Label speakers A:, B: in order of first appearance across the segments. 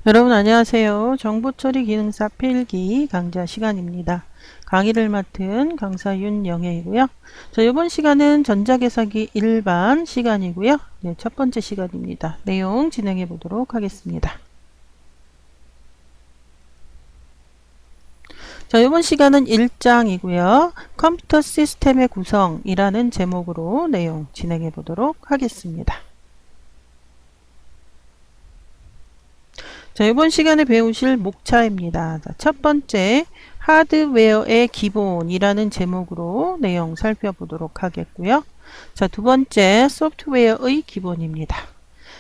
A: 여러분 안녕하세요. 정보처리 기능사 필기 강좌 시간입니다. 강의를 맡은 강사 윤영애이고요. 자, 이번 시간은 전자계산기 일반 시간이고요. 네, 첫 번째 시간입니다. 내용 진행해 보도록 하겠습니다. 자, 이번 시간은 1장이고요. 컴퓨터 시스템의 구성이라는 제목으로 내용 진행해 보도록 하겠습니다. 자, 이번 시간에 배우실 목차입니다. 자, 첫 번째, 하드웨어의 기본이라는 제목으로 내용 살펴보도록 하겠고요. 자, 두 번째, 소프트웨어의 기본입니다.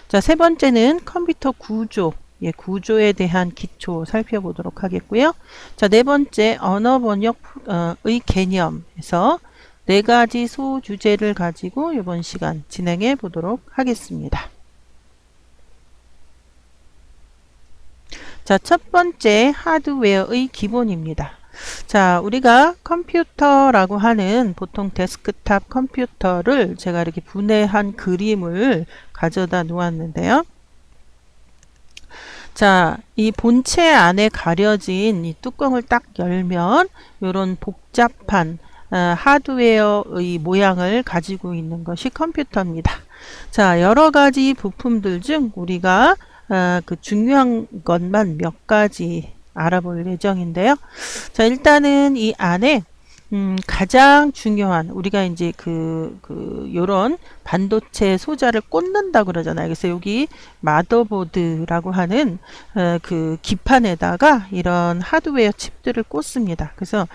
A: 자, 세 번째는 컴퓨터 구조, 구조에 대한 기초 살펴보도록 하겠고요. 자, 네 번째, 언어 번역의 개념에서 네 가지 소주제를 가지고 이번 시간 진행해 보도록 하겠습니다. 자, 첫 번째 하드웨어의 기본입니다. 자, 우리가 컴퓨터라고 하는 보통 데스크탑 컴퓨터를 제가 이렇게 분해한 그림을 가져다 놓았는데요. 자, 이 본체 안에 가려진 이 뚜껑을 딱 열면 이런 복잡한 하드웨어의 모양을 가지고 있는 것이 컴퓨터입니다. 자, 여러 가지 부품들 중 우리가 그 중요한 것만 몇 가지 알아볼 예정인데요. 자, 일단은 이 안에 가장 중요한 우리가 이제 요런 반도체 소자를 꽂는다 그러잖아요. 그래서 여기 마더보드라고 하는 그 기판에다가 이런 하드웨어 칩들을 꽂습니다. 그래서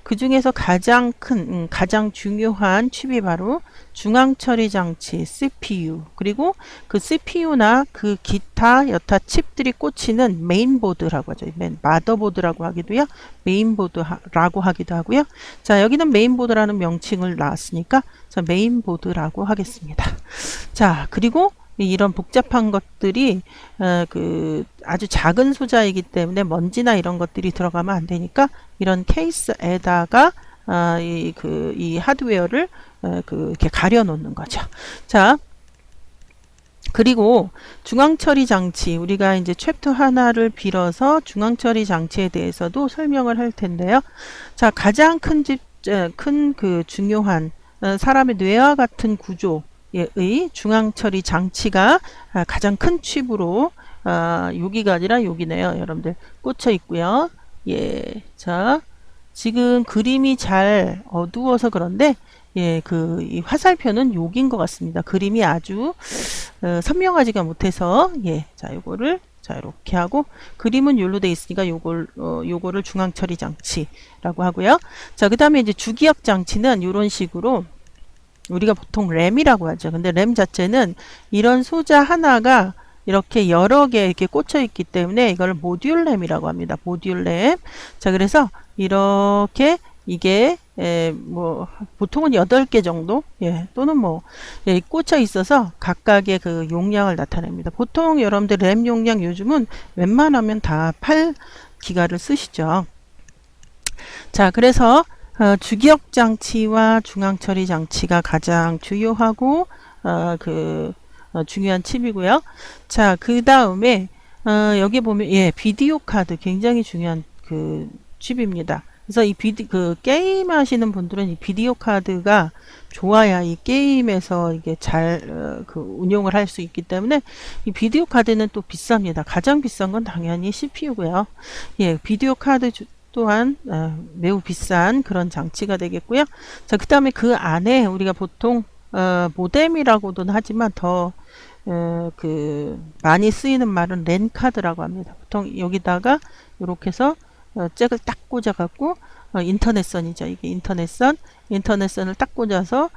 A: 그 중에서 가장 큰, 가장 중요한 칩이 바로 중앙처리 장치 CPU, 그리고 그 CPU나 그 기타 여타 칩들이 꽂히는 메인보드라고 하죠. 마더보드라고 하기도요, 메인보드라고 하기도 하고요. 자, 여기는 메인보드라는 명칭을 나왔으니까 자, 메인보드라고 하겠습니다. 자, 그리고 이런 복잡한 것들이 아주 작은 소자이기 때문에 먼지나 이런 것들이 들어가면 안 되니까 이런 케이스에다가 이 하드웨어를 이렇게 가려 놓는 거죠. 자, 그리고 중앙처리 장치, 우리가 이제 챕터 하나를 빌어서 중앙처리 장치에 대해서도 설명을 할 텐데요. 자, 가장 큰 중요한 사람의 뇌와 같은 구조 의 중앙처리 장치가 가장 큰 칩으로 여기가 아니라 여기네요. 여러분들 꽂혀 있고요. 예, 자, 지금 그림이 잘 어두워서 그런데 이 화살표는 여기인 것 같습니다. 그림이 아주 선명하지가 못해서 자, 요거를 자, 이렇게 하고 그림은 요로 돼 있으니까 요거를 중앙처리 장치라고 하고요. 자, 그다음에 이제 주기억 장치는 이런 식으로 우리가 보통 램이라고 하죠. 근데 램 자체는 이런 소자 하나가 이렇게 여러 개 이렇게 꽂혀 있기 때문에 이걸 모듈 램이라고 합니다. 모듈 램. 자, 그래서 이렇게 이게 뭐 보통은 8개 정도 또는 뭐 꽂혀 있어서 각각의 그 용량을 나타냅니다. 보통 여러분들 램 용량 요즘은 웬만하면 다 8기가를 쓰시죠. 자, 그래서 주기억 장치와 중앙처리 장치가 가장 주요하고 중요한 칩이고요. 자, 그 다음에 여기 보면 비디오 카드 굉장히 중요한 그 칩입니다. 그래서 이 게임 하시는 분들은 이 비디오 카드가 좋아야 이 게임에서 이게 잘 운용을 할 수 있기 때문에 이 비디오 카드는 또 비쌉니다. 가장 비싼 건 당연히 CPU고요. 비디오 카드 또한 매우 비싼 그런 장치가 되겠고요. 자, 그 다음에 그 안에 우리가 보통 모뎀이라고도 하지만 더 많이 쓰이는 말은 랜 카드라고 합니다. 보통 여기다가 이렇게 해서 잭을 딱 꽂아 갖고 인터넷선이죠. 이게 인터넷선을 딱 꽂아서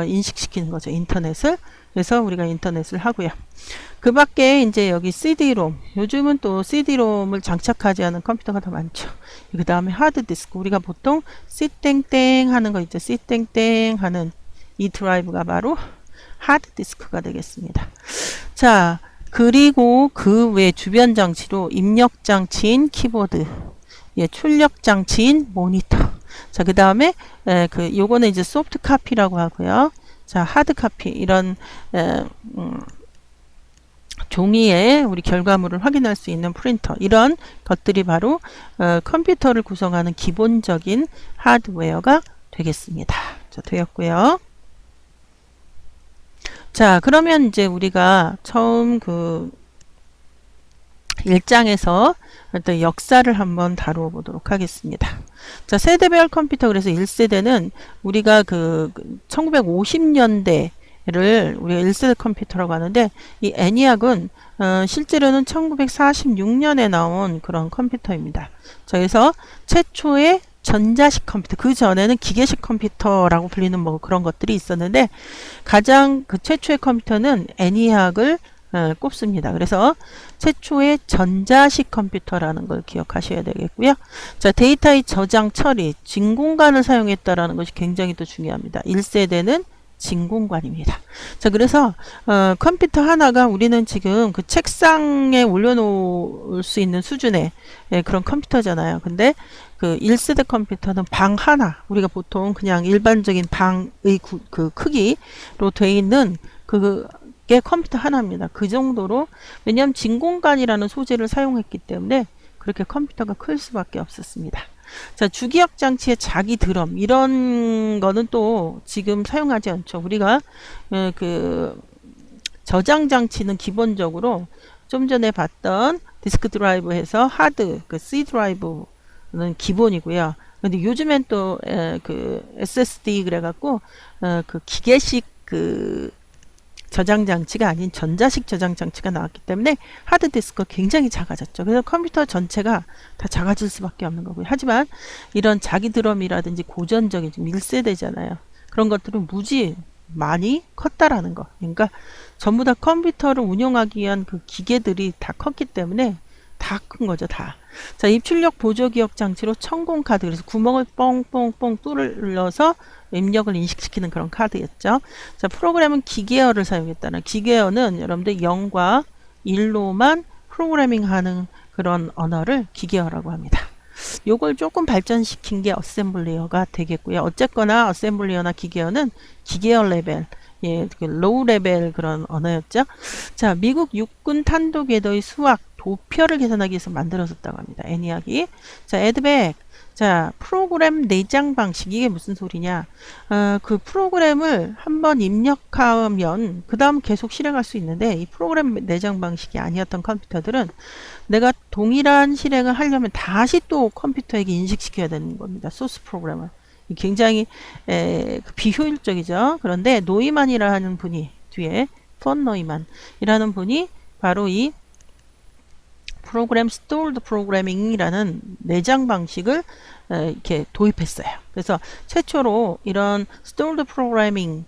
A: 인식시키는 거죠. 인터넷을. 그래서 우리가 인터넷을 하고요. 그 밖에 이제 여기 CD-ROM, 요즘은 또 CD-ROM을 장착하지 않은 컴퓨터가 더 많죠. 그 다음에 하드디스크, 우리가 보통 C 땡땡 하는 거 있죠. C 땡땡 하는 이 드라이브가 바로 하드디스크가 되겠습니다. 자, 그리고 그 외 주변 장치로 입력 장치인 키보드, 출력 장치인 모니터. 자, 그 다음에 요거는 이제 소프트 카피라고 하고요. 자, 하드 카피, 이런 종이에 우리 결과물을 확인할 수 있는 프린터, 이런 것들이 바로 컴퓨터를 구성하는 기본적인 하드웨어가 되겠습니다. 자, 되었고요. 자, 그러면 이제 우리가 처음 그 1장에서 어떤 역사를 한번 다루어 보도록 하겠습니다. 자, 세대별 컴퓨터, 그래서 1세대는 우리가 그 1950년대를 우리가 1세대 컴퓨터라고 하는데, 이 애니악은 실제로는 1946년에 나온 그런 컴퓨터입니다. 자, 그래서 최초의 전자식 컴퓨터, 그 전에는 기계식 컴퓨터라고 불리는 뭐 그런 것들이 있었는데, 가장 그 최초의 컴퓨터는 애니악을 꼽습니다. 그래서 최초의 전자식 컴퓨터라는 걸 기억하셔야 되겠고요. 자, 데이터의 저장 처리, 진공관을 사용했다라는 것이 굉장히 또 중요합니다. 1세대는 진공관입니다. 자, 그래서 컴퓨터 하나가 우리는 지금 그 책상에 올려놓을 수 있는 수준의 그런 컴퓨터잖아요. 근데 그 1세대 컴퓨터는 방 하나, 우리가 보통 그냥 일반적인 방의 그 크기로 돼 있는 게 컴퓨터 하나입니다. 그 정도로, 왜냐하면 진공관이라는 소재를 사용했기 때문에 그렇게 컴퓨터가 클 수밖에 없었습니다. 자, 주기억 장치의 자기 드럼, 이런 거는 또 지금 사용하지 않죠. 우리가 그 저장 장치는 기본적으로 좀 전에 봤던 디스크 드라이브에서 하드, 그 C 드라이브는 기본이고요. 근데 요즘엔 또 그 SSD 그래갖고 그 기계식 그 저장 장치가 아닌 전자식 저장 장치가 나왔기 때문에 하드디스크가 굉장히 작아졌죠. 그래서 컴퓨터 전체가 다 작아질 수밖에 없는 거고요. 하지만 이런 자기 드럼이라든지 고전적인, 지금 1세대잖아요. 그런 것들은 무지 많이 컸다라는 거. 그러니까 전부 다 컴퓨터를 운영하기 위한 그 기계들이 다 컸기 때문에 다 큰 거죠, 다. 자, 입출력 보조 기억 장치로 천공 카드, 그래서 구멍을 뻥뻥뻥 뚫어서 입력을 인식시키는 그런 카드였죠. 자, 프로그램은 기계어를 사용했다는, 기계어는 여러분들 0과 1로만 프로그래밍하는 그런 언어를 기계어라고 합니다. 요걸 조금 발전시킨 게 어셈블리어가 되겠고요. 어쨌거나 어셈블리어나 기계어는 기계어 레벨, 예, 그 로우 레벨 그런 언어였죠. 자, 미국 육군 탄도 궤도의 수학 도표를 계산하기 위해서 만들어졌다고 합니다. 애니악이. 자, 에드백. 자, 프로그램 내장 방식, 이게 무슨 소리냐? 그 프로그램을 한번 입력하면 그 다음 계속 실행할 수 있는데, 이 프로그램 내장 방식이 아니었던 컴퓨터들은 내가 동일한 실행을 하려면 다시 또 컴퓨터에게 인식시켜야 되는 겁니다. 소스 프로그램을. 굉장히 비효율적이죠. 그런데 노이만이라는 분이, 뒤에 폰 노이만이라는 분이 바로 이 프로그램 스토어드 프로그래밍이라는 내장 방식을 이렇게 도입했어요. 그래서 최초로 이런 스토어드 프로그래밍을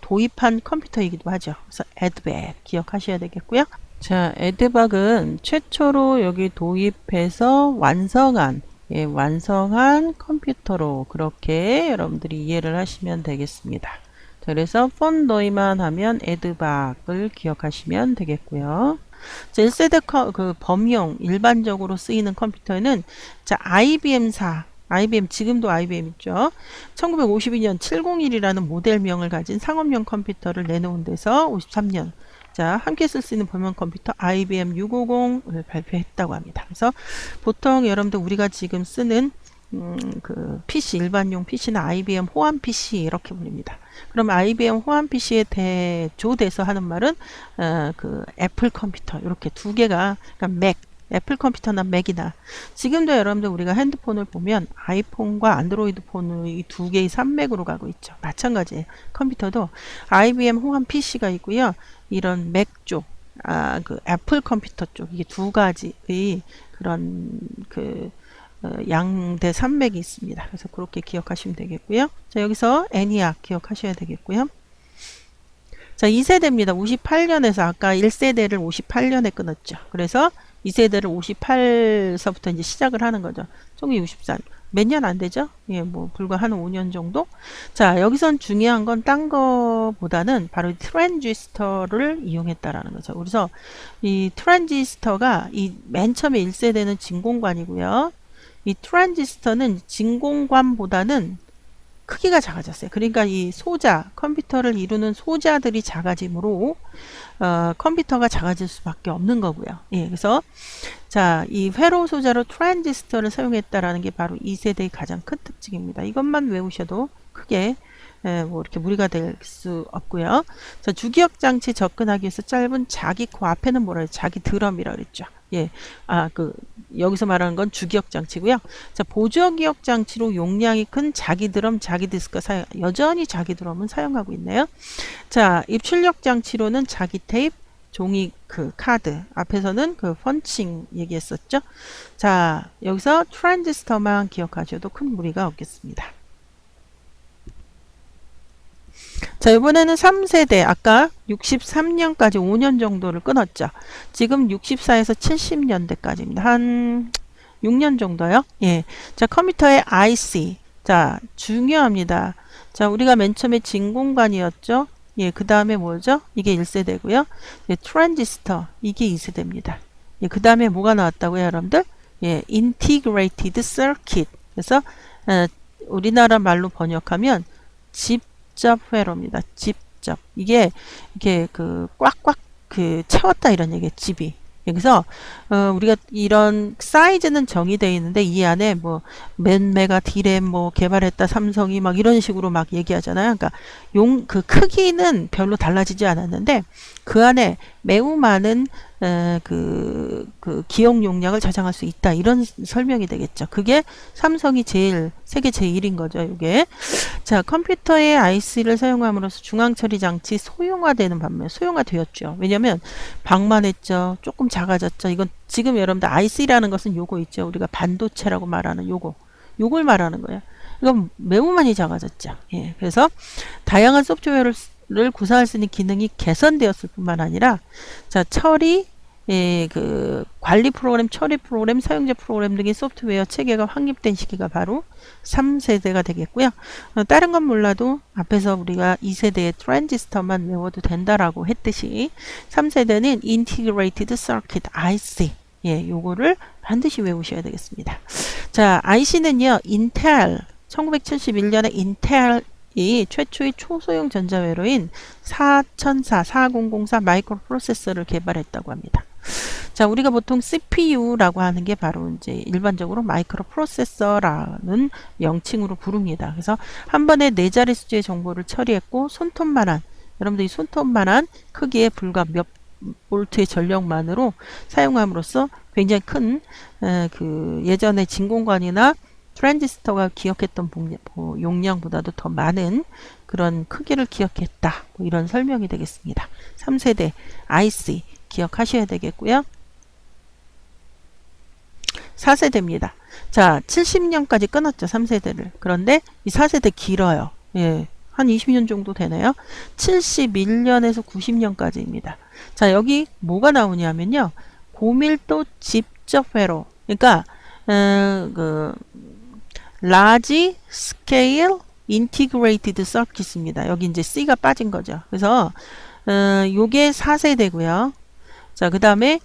A: 도입한 컴퓨터이기도 하죠. 그래서 에드박 기억하셔야 되겠고요. 자, 에드박은 최초로 여기 도입해서 완성한, 예, 완성한 컴퓨터로 그렇게 여러분들이 이해를 하시면 되겠습니다. 자, 그래서 폰 노이만 하면 에드박을 기억하시면 되겠고요. 자, 1세대 그 범용 일반적으로 쓰이는 컴퓨터는 자, IBM사, IBM, 지금도 IBM 있죠. 1952년 701이라는 모델명을 가진 상업용 컴퓨터를 내놓은 데서 53년, 자, 함께 쓸 수 있는 범용 컴퓨터 IBM 650을 발표했다고 합니다. 그래서 보통 여러분들 우리가 지금 쓰는 그 PC, 일반용 PC는 IBM 호환 PC 이렇게 불립니다. 그러면 IBM 호환 PC에 대조돼서 하는 말은 그 애플 컴퓨터, 이렇게 두 개가, 그러니까 맥, 애플 컴퓨터나 맥이나, 지금도 여러분들 우리가 핸드폰을 보면 아이폰과 안드로이드 폰의 두 개의 산맥으로 가고 있죠. 마찬가지예요. 컴퓨터도 IBM 호환 PC가 있고요. 이런 맥 쪽, 그 애플 컴퓨터 쪽, 이게 두 가지의 그런 그 양대 산맥이 있습니다. 그래서 그렇게 기억하시면 되겠고요. 자, 여기서 애니악 기억하셔야 되겠고요. 자, 2세대입니다. 58년에서 아까 1세대를 58년에 끊었죠. 그래서 2세대를 58서부터 이제 시작을 하는 거죠. 1964. 몇 년 안 되죠? 예, 뭐 불과 한 5년 정도. 자, 여기선 중요한 건 딴 거보다는 바로 트랜지스터를 이용했다라는 거죠. 그래서 이 트랜지스터가 이 맨 처음에 1세대는 진공관이고요. 이 트랜지스터는 진공관보다는 크기가 작아졌어요. 그러니까 이 소자, 컴퓨터를 이루는 소자들이 작아지므로 컴퓨터가 작아질 수밖에 없는 거고요. 예, 그래서 자, 이 회로 소자로 트랜지스터를 사용했다라는 게 바로 2세대의 가장 큰 특징입니다. 이것만 외우셔도 크게 뭐 이렇게 무리가 될 수 없고요. 자, 주기억 장치 접근하기 위해서 짧은 자기 코 앞에는 뭐라 해요? 자기 드럼이라 그랬죠. 예, 여기서 말하는 건 주기억 장치고요. 자, 보조기억 장치로 용량이 큰 자기 드럼, 자기 디스크 여전히 자기 드럼은 사용하고 있네요. 자, 입출력 장치로는 자기 테이프, 종이 카드, 앞에서는 펀칭 얘기했었죠. 자, 여기서 트랜지스터만 기억하셔도 큰 무리가 없겠습니다. 자, 이번에는 3세대, 아까 63년까지 5년 정도를 끊었죠. 지금 64에서 70년대까지입니다. 한 6년 정도요. 예. 자, 컴퓨터의 IC. 자, 중요합니다. 자, 우리가 맨 처음에 진공관이었죠. 예, 그 다음에 뭐죠? 이게 1세대고요. 예, 트랜지스터. 이게 2세대입니다. 예, 그 다음에 뭐가 나왔다고요, 여러분들? 예, Integrated Circuit. 그래서, 우리나라 말로 번역하면 집접회로입니다. 집접. 이게 꽉꽉 채웠다 이런 얘기예요. 집이. 여기서 우리가 이런 사이즈는 정의되어 있는데 이 안에 뭐 몇 메가 디램 뭐 개발했다 삼성이 막 이런 식으로 막 얘기하잖아요. 그러니까 그 크기는 별로 달라지지 않았는데 그 안에 매우 많은 기억 용량을 저장할 수 있다 이런 설명이 되겠죠. 그게 삼성이 세계 제1인 거죠. 이게 자, 컴퓨터의 IC를 사용함으로써 중앙처리 장치 소형화되는 반면 소형화되었죠. 왜냐하면 방만했죠. 조금 작아졌죠. 이건 지금 여러분들 IC라는 것은 요거 있죠. 우리가 반도체라고 말하는 요걸 말하는 거예요. 이건 매우 많이 작아졌죠. 예, 그래서 다양한 소프트웨어를 구사할 수 있는 기능이 개선되었을 뿐만 아니라 자, 처리, 관리 프로그램, 처리 프로그램, 사용자 프로그램 등의 소프트웨어 체계가 확립된 시기가 바로 3세대가 되겠고요. 다른 건 몰라도 앞에서 우리가 2세대의 트랜지스터만 외워도 된다라고 했듯이 3세대는 Integrated Circuit IC. 예, 요거를 반드시 외우셔야 되겠습니다. 자, IC는요, 인텔, 1971년에 인텔이 최초의 초소형 전자회로인 4004 마이크로 프로세서를 개발했다고 합니다. 자, 우리가 보통 CPU라고 하는 게 바로 이제 일반적으로 마이크로 프로세서라는 명칭으로 부릅니다. 그래서 한 번에 4자리 수의 정보를 처리했고 손톱만한, 여러분들 이 손톱만한 크기에 불과 몇 볼트의 전력만으로 사용함으로써 굉장히 큰 예전의 진공관이나 트랜지스터가 기억했던 용량보다도 더 많은 그런 크기를 기억했다. 뭐 이런 설명이 되겠습니다. 3세대 IC 기억하셔야 되겠고요. 4세대입니다. 자, 70년까지 끊었죠. 3세대를. 그런데 이 4세대 길어요. 예, 한 20년 정도 되네요. 71년에서 90년까지입니다. 자, 여기 뭐가 나오냐면요. 고밀도 집접회로. 그러니까 large scale integrated circuit입니다. 여기 이제 C가 빠진 거죠. 그래서 요게 4세대고요. 자, 그 다음에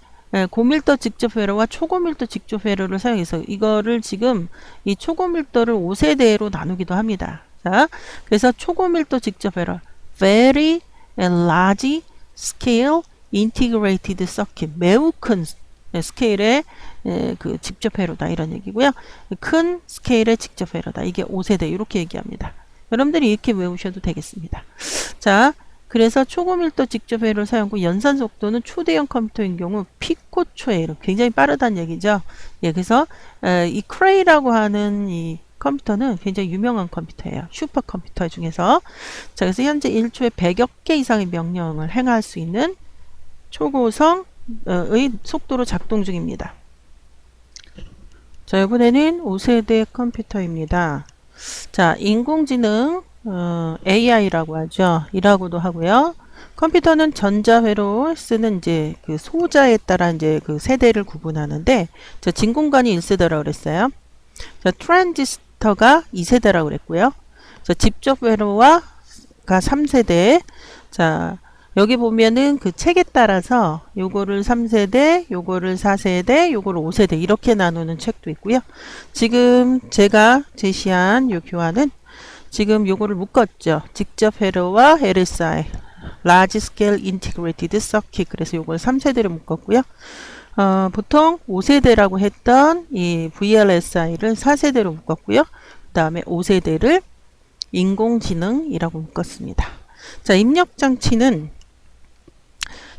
A: 고밀도 직접회로와 초고밀도 직접회로를 사용해서 이거를 지금 이 초고밀도를 5세대로 나누기도 합니다. 자, 그래서 초고밀도 직접회로 very large scale integrated circuit 매우 큰 스케일의 직접회로다 이런 얘기고요. 큰 스케일의 직접회로다. 이게 5세대 이렇게 얘기합니다. 여러분들이 이렇게 외우셔도 되겠습니다. 자, 그래서 초고밀도 직접회로를 사용하고 연산 속도는 초대형 컴퓨터인 경우 피코초에 굉장히 빠르다는 얘기죠. 예, 그래서 이 크레이라고 하는 이 컴퓨터는 굉장히 유명한 컴퓨터예요. 슈퍼컴퓨터 중에서. 자, 그래서 현재 1초에 100여 개 이상의 명령을 행할 수 있는 초고성의 속도로 작동 중입니다. 자, 이번에는 5세대 컴퓨터입니다. 자, 인공지능 AI라고 하죠. 이라고도 하고요. 컴퓨터는 전자회로 쓰는 이제 그 소자에 따라 이제 그 세대를 구분하는데, 자, 진공관이 1세대라고 그랬어요. 자, 트랜지스터가 2세대라고 그랬고요. 자, 집접회로가 3세대. 자, 여기 보면은 그 책에 따라서 요거를 3세대, 요거를 4세대, 요거를 5세대 이렇게 나누는 책도 있고요. 지금 제가 제시한 요 교환은 지금 요거를 묶었죠. 직접 회로와 LSI, Large Scale Integrated Circuit. 그래서 요걸 3세대로 묶었고요. 보통 5세대라고 했던 이 VLSI를 4세대로 묶었고요. 그 다음에 5세대를 인공지능이라고 묶었습니다. 자, 입력 장치는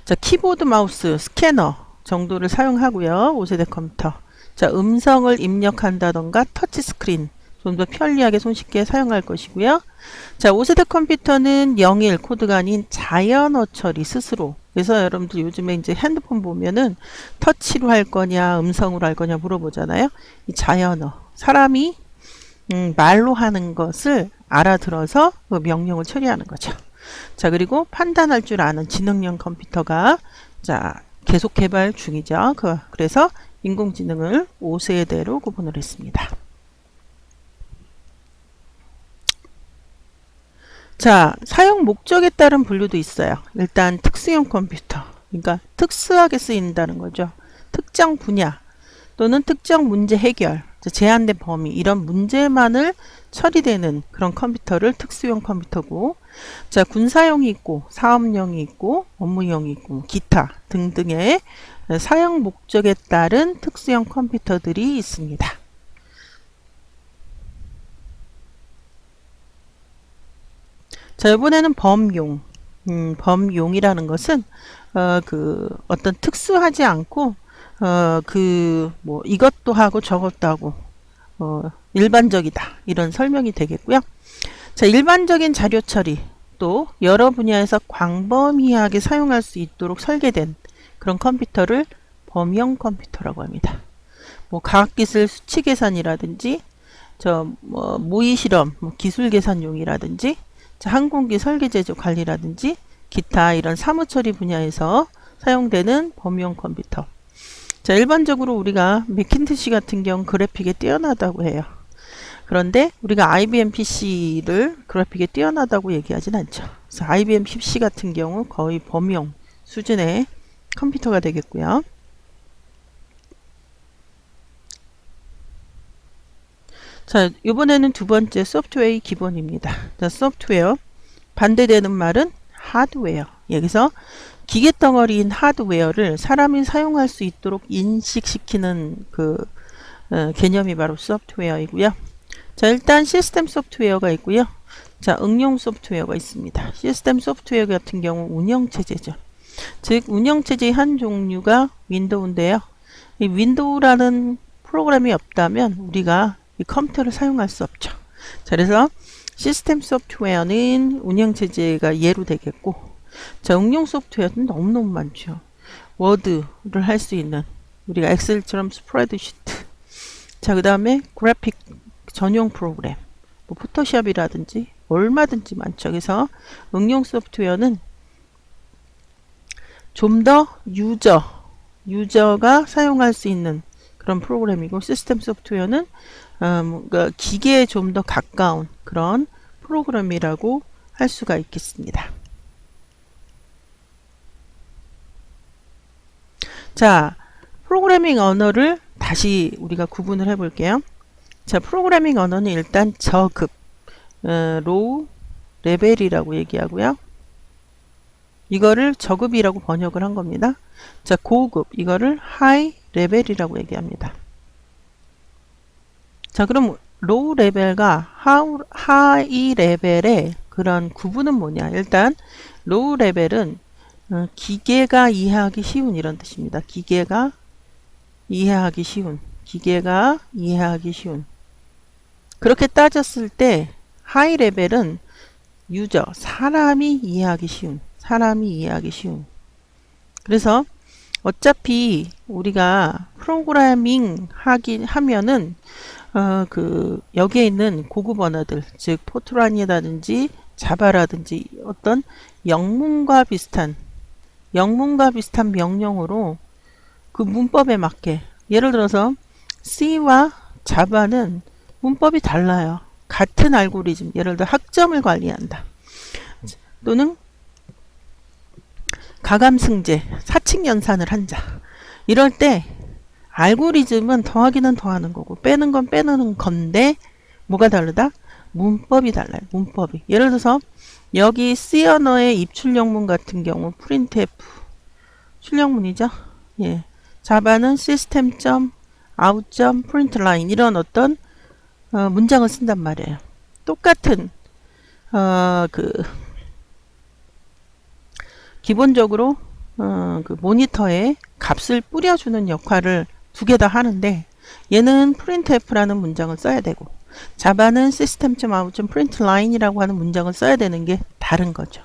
A: 자, 키보드, 마우스, 스캐너 정도를 사용하고요. 5세대 컴퓨터. 자, 음성을 입력한다던가 터치스크린 좀 더 편리하게 손쉽게 사용할 것이고요. 자, 5세대 컴퓨터는 01 코드가 아닌 자연어 처리 스스로. 그래서 여러분들 요즘에 이제 핸드폰 보면은 터치로 할 거냐 음성으로 할 거냐 물어보잖아요. 이 자연어. 사람이 말로 하는 것을 알아들어서 그 명령을 처리하는 거죠. 자, 그리고 판단할 줄 아는 지능형 컴퓨터가 자, 계속 개발 중이죠. 그래서 인공지능을 5세대로 구분을 했습니다. 자, 사용 목적에 따른 분류도 있어요. 일단 특수형 컴퓨터, 그러니까 특수하게 쓰인다는 거죠. 특정 분야 또는 특정 문제 해결, 제한된 범위, 이런 문제만을 처리되는 그런 컴퓨터를 특수형 컴퓨터고, 자, 군사용이 있고 사업용이 있고 업무용이 있고 기타 등등의 사용 목적에 따른 특수형 컴퓨터들이 있습니다. 자, 이번에는 범용. 범용이라는 것은 어떤 특수하지 않고 뭐 이것도 하고 저것도 하고 일반적이다, 이런 설명이 되겠고요. 자, 일반적인 자료 처리, 또 여러 분야에서 광범위하게 사용할 수 있도록 설계된 그런 컴퓨터를 범용 컴퓨터라고 합니다. 뭐 과학기술 수치 계산이라든지 뭐 모의 실험, 뭐 기술 계산용이라든지 항공기 설계 제조 관리라든지 기타 이런 사무 처리 분야에서 사용되는 범용 컴퓨터. 자, 일반적으로 우리가 맥킨토시 같은 경우 그래픽에 뛰어나다고 해요. 그런데 우리가 IBM PC를 그래픽에 뛰어나다고 얘기하진 않죠. 그래서 IBM PC 같은 경우 거의 범용 수준의 컴퓨터가 되겠고요. 자, 이번에는 두 번째 소프트웨어의 기본입니다. 자, 소프트웨어. 반대되는 말은 하드웨어. 여기서 기계덩어리인 하드웨어를 사람이 사용할 수 있도록 인식시키는 개념이 바로 소프트웨어이고요. 자, 일단 시스템 소프트웨어가 있고요. 자, 응용 소프트웨어가 있습니다. 시스템 소프트웨어 같은 경우 운영체제죠. 즉, 운영체제의 한 종류가 윈도우인데요. 이 윈도우라는 프로그램이 없다면 우리가 이 컴퓨터를 사용할 수 없죠. 자, 그래서 시스템 소프트웨어는 운영체제가 예로 되겠고, 자, 응용 소프트웨어는 너무너무 많죠. 워드를 할 수 있는, 우리가 엑셀처럼 스프레드시트. 자, 그 다음에 그래픽 전용 프로그램, 뭐 포토샵이라든지 얼마든지 많죠. 그래서 응용 소프트웨어는 좀 더 유저가 사용할 수 있는 그런 프로그램이고, 시스템 소프트웨어는 그러니까 기계에 좀 더 가까운 그런 프로그램이라고 할 수가 있겠습니다. 자, 프로그래밍 언어를 다시 우리가 구분을 해 볼게요. 자, 프로그래밍 언어는 일단 저급, 로우 레벨이라고 얘기하고요. 이거를 저급이라고 번역을 한 겁니다. 자, 고급, 이거를 하이 레벨이라고 얘기합니다. 자, 그럼 로우 레벨과 하이 레벨의 그런 구분은 뭐냐? 일단 로우 레벨은 기계가 이해하기 쉬운, 이런 뜻입니다. 기계가 이해하기 쉬운. 그렇게 따졌을 때 하이 레벨은 유저, 사람이 이해하기 쉬운. 그래서 어차피 우리가 프로그래밍 하면은 여기에 있는 고급 언어들, 즉 포트란이라든지 자바라든지 어떤 영문과 비슷한 명령으로 그 문법에 맞게, 예를 들어서 C와 자바는 문법이 달라요. 같은 알고리즘, 예를 들어 학점을 관리한다, 또는 가감승제, 사칙 연산을 한다. 이럴 때 알고리즘은 더하기는 더하는 거고 빼는 건 빼는 건데 뭐가 다르다? 문법이 달라요. 문법이. 예를 들어서 여기 C 언어의 입출력문 같은 경우 printf 출력문이죠. 예. 자바는 system.out.println 이런 어떤 문장을 쓴단 말이에요. 똑같은 기본적으로 그 모니터에 값을 뿌려주는 역할을 두 개 다 하는데 얘는 printf라는 문장을 써야 되고 자바는 system.out.println 이라고 하는 문장을 써야 되는 게 다른 거죠.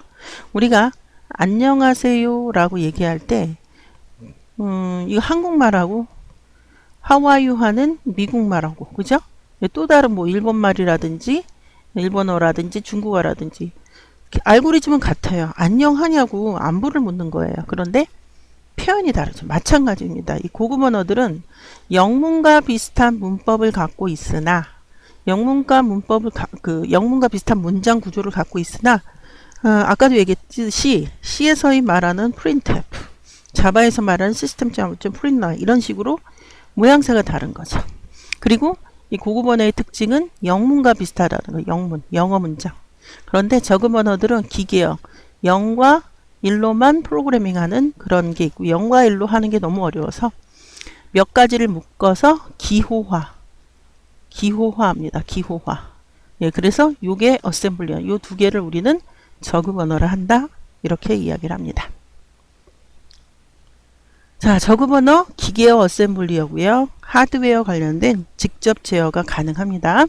A: 우리가 안녕하세요 라고 얘기할 때 이거 한국말하고 How are you 하는 미국말하고 그죠? 또 다른 뭐 일본말이라든지 일본어라든지 중국어라든지 알고리즘은 같아요. 안녕하냐고 안부를 묻는 거예요. 그런데 표현이 다르죠. 마찬가지입니다. 이 고급 언어들은 영문과 비슷한 문법을 갖고 있으나 영문과 비슷한 문장 구조를 갖고 있으나 아까도 얘기했듯이 C에서의 말하는 printf, 자바에서 말하는 system.out.println 이런 식으로 모양새가 다른 거죠. 그리고 이 고급 언어의 특징은 영문과 비슷하다는 거예요. 영어 문장. 그런데 저급 언어들은 기계어, 0과 1로만 프로그래밍하는 그런 게 있고 0과 1로 하는 게 너무 어려워서 몇 가지를 묶어서 기호화합니다. 기호화. 예, 그래서 요게 어셈블리어. 요 두 개를 우리는 저급 언어를 한다. 이렇게 이야기를 합니다. 자, 저급 언어 기계어 어셈블리어고요. 하드웨어 관련된 직접 제어가 가능합니다.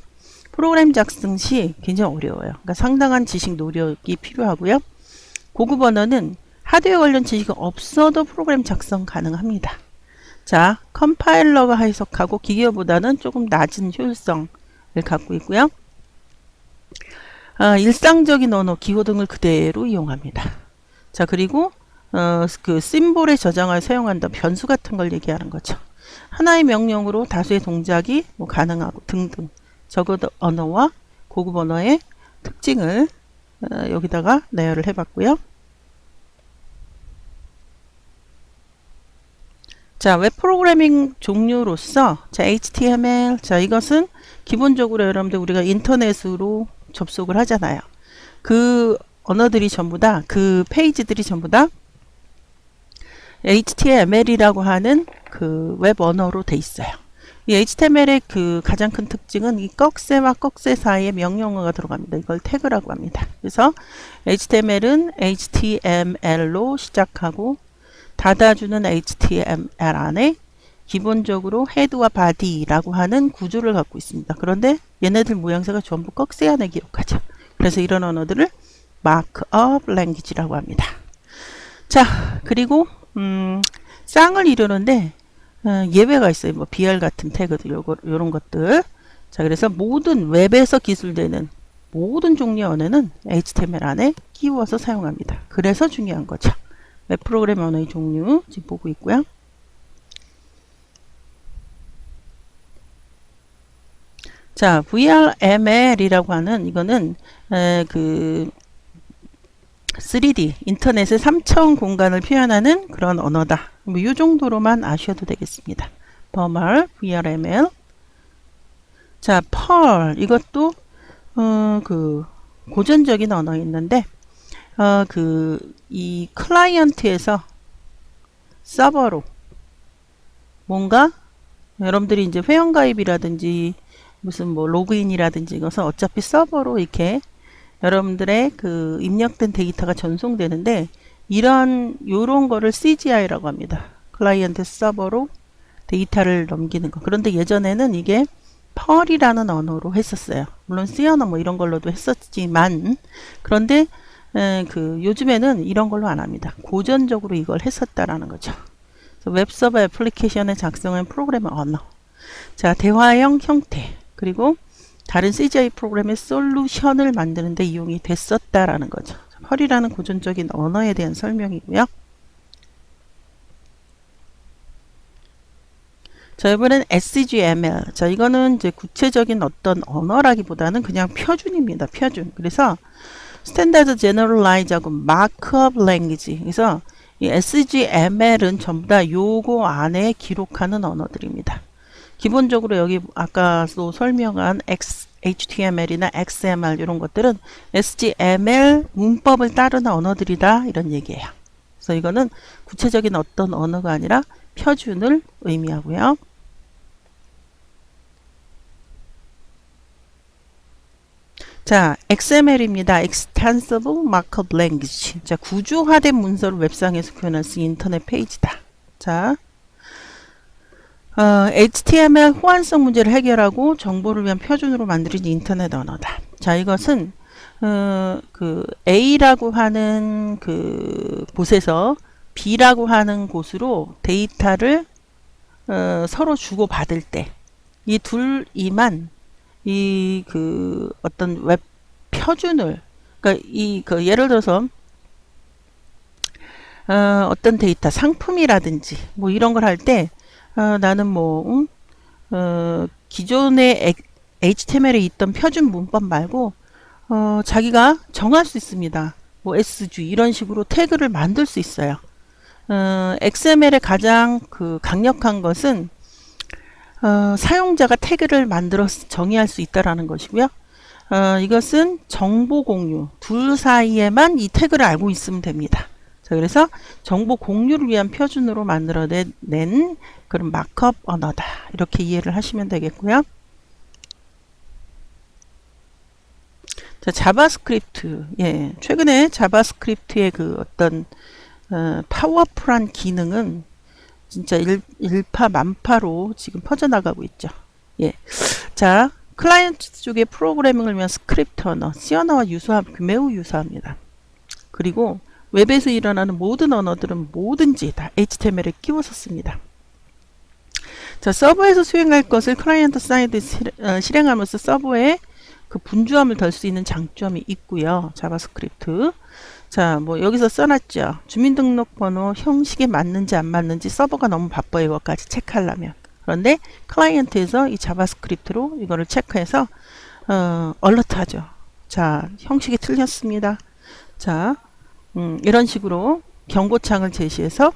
A: 프로그램 작성 시 굉장히 어려워요. 그러니까 상당한 지식 노력이 필요하고요. 고급 언어는 하드웨어 관련 지식이 없어도 프로그램 작성 가능합니다. 자, 컴파일러가 해석하고 기계어보다는 조금 낮은 효율성을 갖고 있고요. 일상적인 언어, 기호 등을 그대로 이용합니다. 자, 그리고 그 심볼에 저장하여 사용한다 변수 같은 걸 얘기하는 거죠. 하나의 명령으로 다수의 동작이 뭐 가능하고 등등. 저급 언어와 고급 언어의 특징을 여기다가 나열을 해봤고요. 자, 웹 프로그래밍 종류로서 자, HTML 자, 이것은 기본적으로 여러분들 우리가 인터넷으로 접속을 하잖아요. 그 언어들이 전부 다 그 페이지들이 전부 다 HTML이라고 하는 그 웹 언어로 돼 있어요. 이 HTML의 그 가장 큰 특징은 이 꺽쇠와 꺽쇠 사이에 명령어가 들어갑니다. 이걸 태그라고 합니다. 그래서 HTML은 HTML로 시작하고 닫아주는 HTML 안에 기본적으로 헤드와 바디라고 하는 구조를 갖고 있습니다. 그런데 얘네들 모양새가 전부 꺽쇠 안에 기록하죠. 그래서 이런 언어들을 마크업 랭귀지라고 합니다. 자, 그리고 쌍을 이루는데 예외가 있어요. 뭐 BR 같은 태그들 요런 것들. 자, 그래서 모든 웹에서 기술되는 모든 종류의 언어는 HTML 안에 끼워서 사용합니다. 그래서 중요한 거죠. 웹 프로그램 언어의 종류 지금 보고 있고요. 자, VRML이라고 하는 이거는 그 3D 인터넷의 3차원 공간을 표현하는 그런 언어다. 뭐 이 정도로만 아셔도 되겠습니다. 버멀, VRML. 자, 펄 이것도 그 고전적인 언어였는데 이 클라이언트에서 서버로 뭔가 여러분들이 이제 회원가입이라든지 무슨 뭐 로그인이라든지 이것은 어차피 서버로 이렇게 여러분들의 그 입력된 데이터가 전송되는데 요런 거를 CGI라고 합니다. 클라이언트 서버로 데이터를 넘기는 거. 그런데 예전에는 이게 펄이라는 언어로 했었어요. 물론 C 언어 뭐 이런 걸로도 했었지만 그런데 요즘에는 이런 걸로 안 합니다. 고전적으로 이걸 했었다라는 거죠. 웹서버 애플리케이션에 작성한 프로그램 언어. 자, 대화형 형태. 그리고 다른 CGI 프로그램의 솔루션을 만드는데 이용이 됐었다라는 거죠. 펄이라는 고전적인 언어에 대한 설명이고요. 자, 이번엔 SGML. 자, 이거는 이제 구체적인 어떤 언어라기보다는 그냥 표준입니다. 표준. 그래서 스탠다드 제너럴라이즈하고 마크업 랭귀지. 그래서 이 SGML은 전부 다 요거 안에 기록하는 언어들입니다. 기본적으로 여기 아까도 설명한 HTML이나 XML 이런 것들은 SGML 문법을 따르는 언어들이다 이런 얘기예요. 그래서 이거는 구체적인 어떤 언어가 아니라 표준을 의미하고요. 자, XML입니다. Extensible Markup Language. 자, 구조화된 문서를 웹상에서 표현할 수 있는 인터넷 페이지다. 자, HTML 호환성 문제를 해결하고 정보를 위한 표준으로 만들어진 인터넷 언어다. 자, 이것은 그 A라고 하는 그 곳에서 B라고 하는 곳으로 데이터를 서로 주고 받을 때 이 둘이만 이 그 어떤 웹 표준을 그러니까 이 그 예를 들어서 어떤 데이터 상품이라든지 뭐 이런 걸 할 때 나는 뭐 기존의 HTML에 있던 표준 문법 말고 자기가 정할 수 있습니다. 뭐 SG 이런 식으로 태그를 만들 수 있어요. XML의 가장 그 강력한 것은 사용자가 태그를 만들어서 정의할 수 있다라는 것이고요. 이것은 정보 공유 둘 사이에만 이 태그를 알고 있으면 됩니다. 자, 그래서 정보 공유를 위한 표준으로 만들어낸 그런 마크업 언어다. 이렇게 이해를 하시면 되겠고요. 자, 자바스크립트. 예, 최근에 자바스크립트의 그 어떤 파워풀한 기능은 진짜 일파만파로 지금 퍼져나가고 있죠. 예. 자, 클라이언트 쪽의 프로그래밍을 위한 스크립트 언어, C 언어와 매우 유사합니다. 그리고 웹에서 일어나는 모든 언어들은 뭐든지 다 HTML에 끼워서 씁니다. 자, 서버에서 수행할 것을 클라이언트 사이드 실행하면서 서버에 그 분주함을 덜 수 있는 장점이 있고요. 자바스크립트. 자, 뭐 여기서 써놨죠. 주민등록번호 형식에 맞는지 안 맞는지 서버가 너무 바빠요. 이것까지 체크하려면. 그런데 클라이언트에서 이 자바스크립트로 이거를 체크해서 얼러트하죠. 자, 형식이 틀렸습니다. 자, 이런 식으로 경고창을 제시해서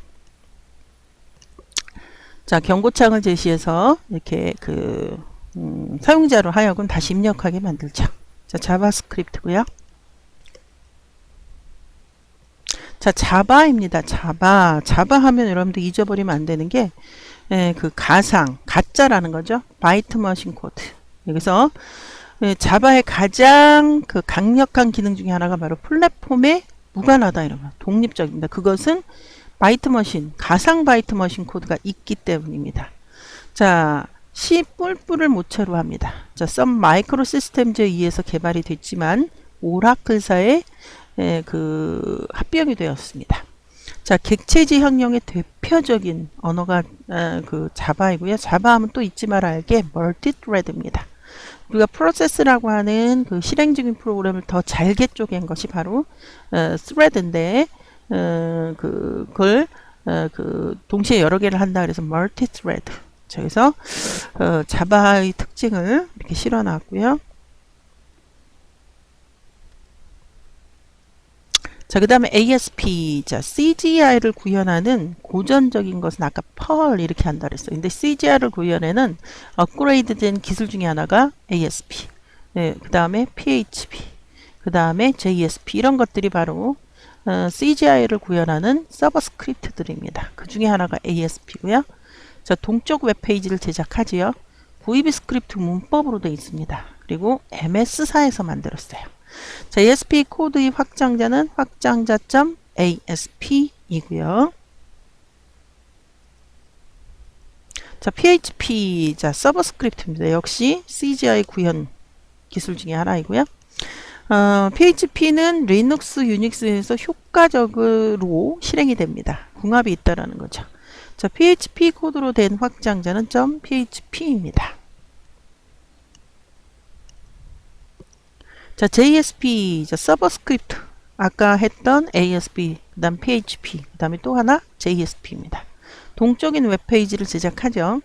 A: 이렇게 그 사용자로 하여금 다시 입력하게 만들죠. 자, 자바스크립트고요. 자, 자바입니다. 자바 하면 여러분들 잊어버리면 안 되는 게 그 가짜라는 거죠. 바이트 머신 코드. 여기서 자바의 가장 그 강력한 기능 중에 하나가 바로 플랫폼에 무관하다 이러면 독립적입니다. 그것은 바이트 머신, 가상 바이트 머신 코드가 있기 때문입니다. 자, C 뿔뿔을 모체로 합니다. 자, 썸 마이크로 시스템즈에 의해서 개발이 됐지만 오라클사의 그 합병이 되었습니다. 자, 객체지 형용의 대표적인 언어가 그 자바이고요. 자바하면 또 잊지 말아야 할 게 멀티트레드입니다. 우리가 프로세스라고 하는 그 실행 중인 프로그램을 더 잘게 쪼갠 것이 바로 thread인데 그걸 그 동시에 여러 개를 한다 그래서 멀티트레드. 그래서 자바의 특징을 이렇게 실어놨고요. 자, 그 다음에 ASP. 자, CGI를 구현하는 고전적인 것은 아까 펄 이렇게 한다 그랬어요. 근데 CGI를 구현에는 업그레이드 된 기술 중에 하나가 ASP. 네, 그 다음에 PHP. 그 다음에 JSP. 이런 것들이 바로 CGI를 구현하는 서버 스크립트들입니다. 그 중에 하나가 ASP고요. 자, 동적 웹페이지를 제작하지요. VB 스크립트 문법으로 되어 있습니다. 그리고 MS사에서 만들었어요. 자, ASP 코드의 확장자는 확장자.asp이고요. 자, PHP, 자, 서버 스크립트입니다. 역시 CGI 구현 기술 중에 하나이고요. PHP는 리눅스, 유닉스에서 효과적으로 실행이 됩니다. 궁합이 있다라는 거죠. 자, PHP 코드로 된 확장자는 .php입니다. 자, JSP, 자, 서버 스크립트. 아까 했던 ASP, 그 다음 PHP, 그 다음에 또 하나 JSP입니다. 동적인 웹페이지를 제작하죠.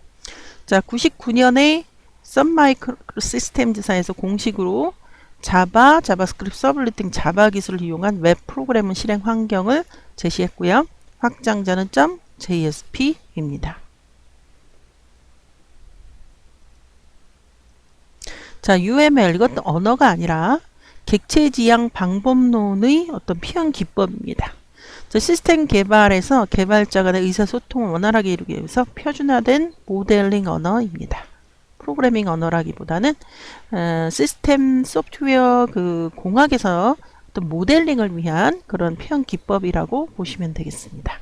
A: 자, 99년에 썬마이크로 시스템즈사에서 공식으로 자바, 자바스크립트, 서블릿 등 자바 기술을 이용한 웹 프로그램 실행 환경을 제시했고요. 확장자는 .jsp입니다. 자, UML 이것도 언어가 아니라 객체 지향 방법론의 어떤 표현 기법입니다. 자, 시스템 개발에서 개발자 간의 의사소통을 원활하게 이루기 위해서 표준화된 모델링 언어입니다. 프로그래밍 언어라기보다는 시스템 소프트웨어 그 공학에서 어떤 모델링을 위한 그런 표현 기법이라고 보시면 되겠습니다.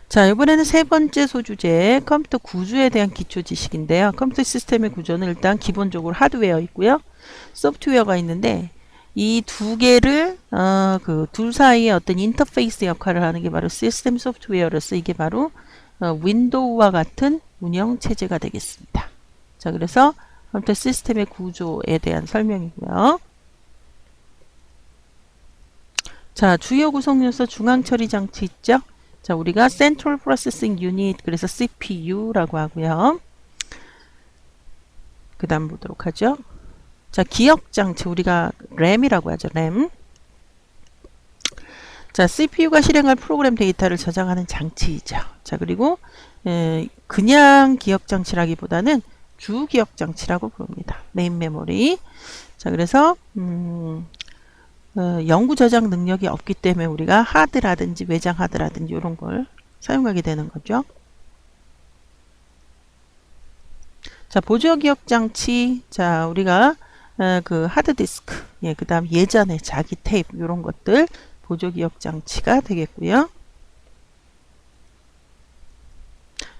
A: 자, 이번에는 세 번째 소주제 컴퓨터 구조에 대한 기초 지식인데요. 컴퓨터 시스템의 구조는 일단 기본적으로 하드웨어 있고요. 소프트웨어가 있는데 이 두 개를 그 둘 사이에 어떤 인터페이스 역할을 하는 게 바로 시스템 소프트웨어로서 이게 바로 윈도우와 같은 운영 체제가 되겠습니다. 자, 그래서 컴퓨터 시스템의 구조에 대한 설명이고요. 자, 주요 구성 요소 중앙 처리 장치 있죠? 자, 우리가 Central Processing Unit, 그래서 CPU라고 하고요. 그 다음 보도록 하죠. 자, 기억 장치, 우리가 RAM이라고 하죠. RAM. 자, CPU가 실행할 프로그램 데이터를 저장하는 장치이죠. 자, 그리고 그냥 기억 장치라기보다는 주 기억 장치라고 부릅니다. 메인 메모리. 자, 그래서 영구 저장 능력이 없기 때문에 우리가 하드라든지 외장 하드라든지 이런 걸 사용하게 되는 거죠. 자, 보조 기억 장치. 자, 우리가 그 하드디스크, 예, 그 다음 예전에 자기 테이프 이런 것들 보조 기억 장치가 되겠고요.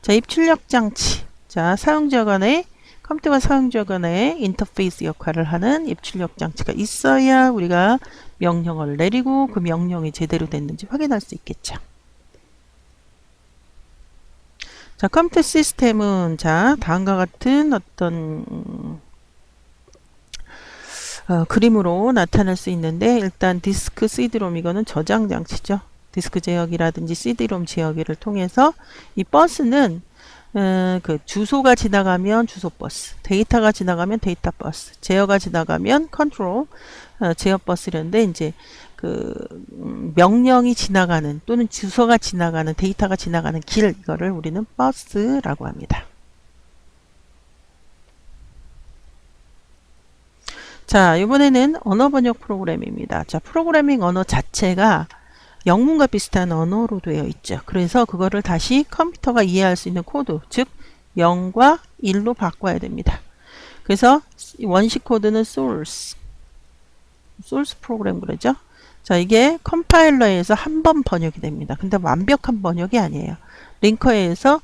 A: 자, 입출력 장치. 자, 사용자 간의 컴퓨터와 사용자 간의 인터페이스 역할을 하는 입출력 장치가 있어야 우리가 명령을 내리고 그 명령이 제대로 됐는지 확인할 수 있겠죠. 자, 컴퓨터 시스템은 자, 다음과 같은 어떤 그림으로 나타낼 수 있는데 일단 디스크 CD롬 이거는 저장 장치죠. 디스크 제어기라든지 CD롬 제어기를 통해서 이 버스는 그 주소가 지나가면 주소 버스, 데이터가 지나가면 데이터 버스, 제어가 지나가면 컨트롤 제어 버스 이런데 이제 그 명령이 지나가는 또는 주소가 지나가는 데이터가 지나가는 길 이거를 우리는 버스라고 합니다. 자, 이번에는 언어 번역 프로그램입니다. 자, 프로그래밍 언어 자체가 영문과 비슷한 언어로 되어 있죠. 그래서 그거를 다시 컴퓨터가 이해할 수 있는 코드, 즉 0과 1로 바꿔야 됩니다. 그래서 원시 코드는 source 프로그램 그러죠. 자, 이게 컴파일러에서 한 번 번역이 됩니다. 근데 완벽한 번역이 아니에요. 링커에서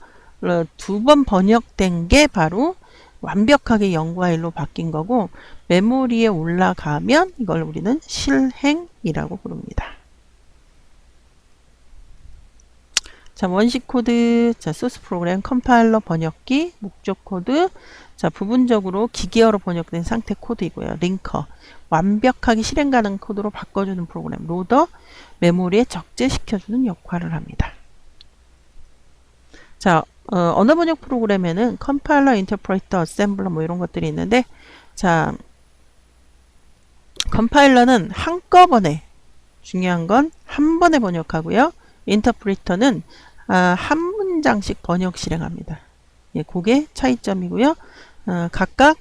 A: 두 번 번역된 게 바로 완벽하게 0과 1로 바뀐 거고 메모리에 올라가면 이걸 우리는 실행이라고 부릅니다. 자, 원시 코드, 자, 소스 프로그램, 컴파일러 번역기, 목적 코드, 자, 부분적으로 기계어로 번역된 상태 코드이고요. 링커, 완벽하게 실행 가능 코드로 바꿔주는 프로그램, 로더, 메모리에 적재시켜주는 역할을 합니다. 자, 언어 번역 프로그램에는 컴파일러, 인터프레터, 어셈블러 뭐 이런 것들이 있는데, 자, 컴파일러는 한꺼번에, 중요한 건 한 번에 번역하고요. 인터프리터는 한 문장씩 번역 실행합니다. 예, 그게 차이점이고요. 각각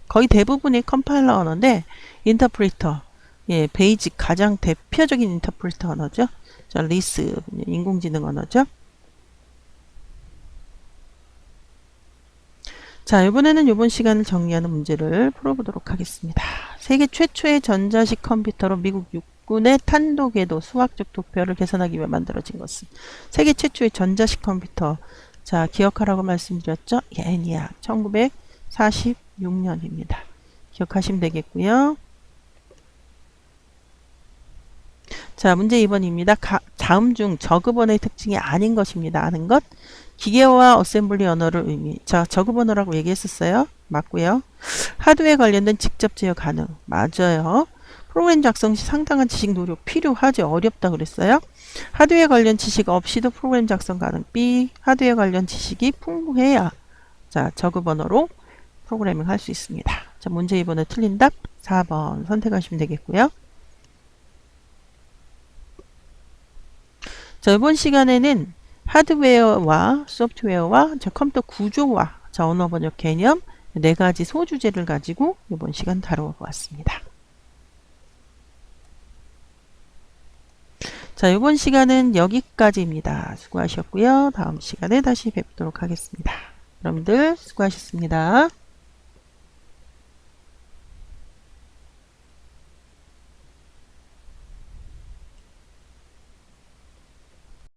A: 거의 대부분이 컴파일러 언어인데 인터프리터, 예, 베이직 가장 대표적인 인터프리터 언어죠. 자, 리스 인공지능 언어죠. 자, 이번에는 이번 시간을 정리하는 문제를 풀어보도록 하겠습니다. 세계 최초의 전자식 컴퓨터로 미국 육군의 탄도궤도 수학적 도표를 계산하기 위해 만들어진 것은 세계 최초의 전자식 컴퓨터. 자, 기억하라고 말씀드렸죠? ENIAC 1946년입니다. 기억하시면 되겠고요. 자, 문제 2번입니다. 다음 중 저급언어의 특징이 아닌 것입니다. 아는 것. 기계어와 어셈블리 언어를 의미. 자, 저급 언어라고 얘기했었어요. 맞고요. 하드웨어 관련된 직접 제어 가능. 맞아요. 프로그램 작성 시 상당한 지식 노력 필요하죠. 어렵다 그랬어요. 하드웨어 관련 지식 없이도 프로그램 작성 가능. B. 하드웨어 관련 지식이 풍부해야 자, 저급 언어로 프로그래밍 할 수 있습니다. 자, 문제 2번에 틀린 답 4번 선택하시면 되겠고요. 자, 이번 시간에는 하드웨어와 소프트웨어와 컴퓨터 구조와 자, 언어 번역 개념 4가지 소주제를 가지고 이번 시간 다뤄보았습니다. 자, 이번 시간은 여기까지입니다. 수고하셨고요. 다음 시간에 다시 뵙도록 하겠습니다. 여러분들 수고하셨습니다.